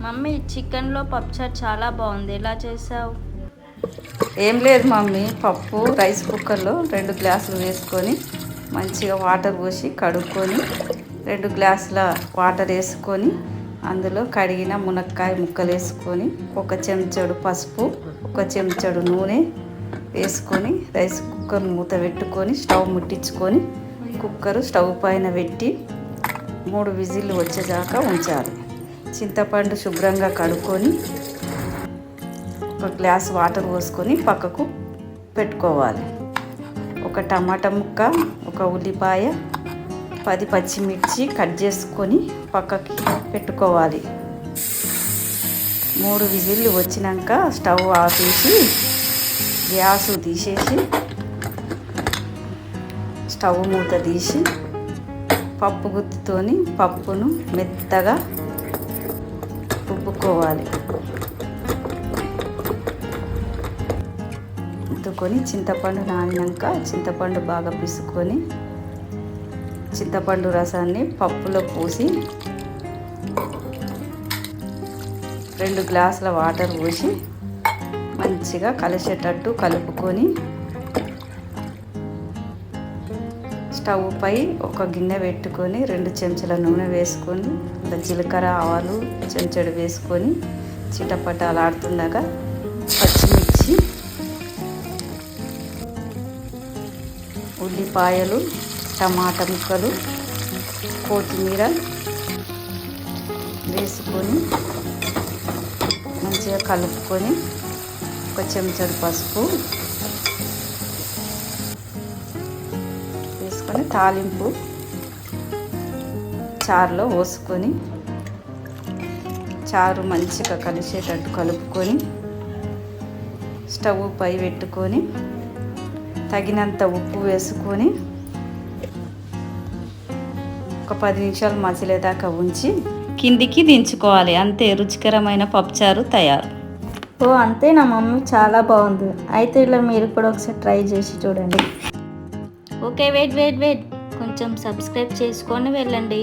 Mummy చికెన్లో పప్పుచారు చాలా బాగుంది, ఎలా చేసావు? ఏం లేదు మమ్మీ, పప్పు రైస్ కుక్కర్లో 2 గ్లాసులు వేసుకొని మంచిగా వాటర్ పోసి కడుక్కొని 2 గ్లాసుల వాటర్ వేసుకొని అందులో కడిగిన మునక్కాయ ముక్కలు వేసుకొని 1 చెంచాడు పసుపు 1 చెంచాడు నూనె వేసుకొని రైస్ కుక్కర్ మూత పెట్టుకొని స్టవ్ ముట్టించుకొని కుక్కరు స్టవ్ పైన పెట్టి 3 విజిల్లు వచ్చేదాకా ఉంచాలి. చింతపండు శుభ్రంగా కడుక్కొని 1 గ్లాస్ వాటర్ పోసుకొని పక్కకు పెట్టుకోవాలి. 1 టమాటా ముక్క, 1 ఉల్లిపాయ, 10 పచ్చిమిర్చి కట్ చేసుకొని పక్కకి పెట్టుకోవాలి. 3 విజిల్లు వచ్చినాక స్టవ్ ఆపేసి గ్యాస్ తీసేసి స్టవ్ మూత తీసి పప్పు గుత్తితోని పప్పును మెత్తగా రుబ్బుకోవాలి. రుబ్బుకొని చింతపండు నానినాక చింతపండు బాగా పిసుకొని చింతపండు రసాన్ని పప్పులో పోసి 2 గ్లాసుల వాటర్ పోసి మంచిగా కలిసేటట్టు కలుపుకొని స్టవ్ పై 1 గిన్నె పెట్టుకొని 2 చెంచాల నూనె వేసుకొని జీలకర్ర ఆవాలు చెంచాడు వేసుకొని చిటపటలాడుతుండగా పచ్చిమిర్చి, ఉల్లిపాయలు, టమాటా ముక్కలు, కొత్తిమీర వేసుకొని మంచిగా కలుపుకొని 1 చెంచాడు పసుపు వేసుకొని తాలింపు చారులో పోసుకొని చారు మంచిగా కలిసేటట్టు కలుపుకొని స్టవ్ పై పెట్టుకొని తగినంత ఉప్పు వేసుకొని 10 నిమిషాలు మసిలేదాకా ఉంచి కిందికి దించుకోవాలి. అంతే, రుచికరమైన పప్పుచారు తయారు. ఓ అంతే, నా మమ్మీ చాలా బాగుంది. అయితే ఇలా మీరు కూడా ఒకసారి ట్రై చేసి చూడండి. ఓకే, వెయిట్ కొంచెం సబ్స్క్రైబ్ చేసుకొని వెళ్ళండి.